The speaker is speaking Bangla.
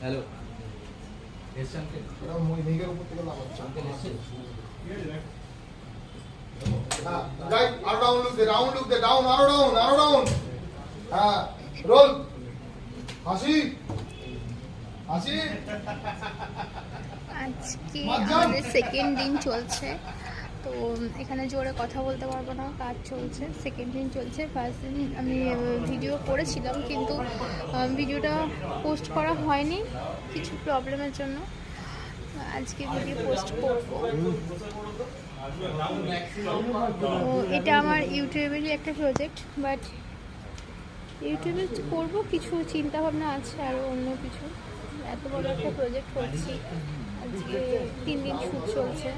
হ্যালো মেঘের উপর থেকে লাগাচ্ছে Right, arrow down, look the down, arrow down. Roll. হাসি আজকে আমাদের সেকেন্ড দিন চলছে, তো এখানে জোরে কথা বলতে পারবো না, কাজ চলছে, সেকেন্ড দিন চলছে। ফার্স্ট দিন আমি ভিডিও করেছিলাম কিন্তু ভিডিওটা পোস্ট করা হয়নি কিছু প্রবলেমের জন্য। আজকে ভিডিও পোস্ট করব। তো এটা আমার ইউটিউবেরই একটা প্রজেক্ট, বাট ইউটিউবে করবো কিছু চিন্তা ভাবনা আছে আরও অন্য কিছু। এত বড় একটা প্রজেক্ট করছি, আজকে 3 দিন শ্যুট চলছে।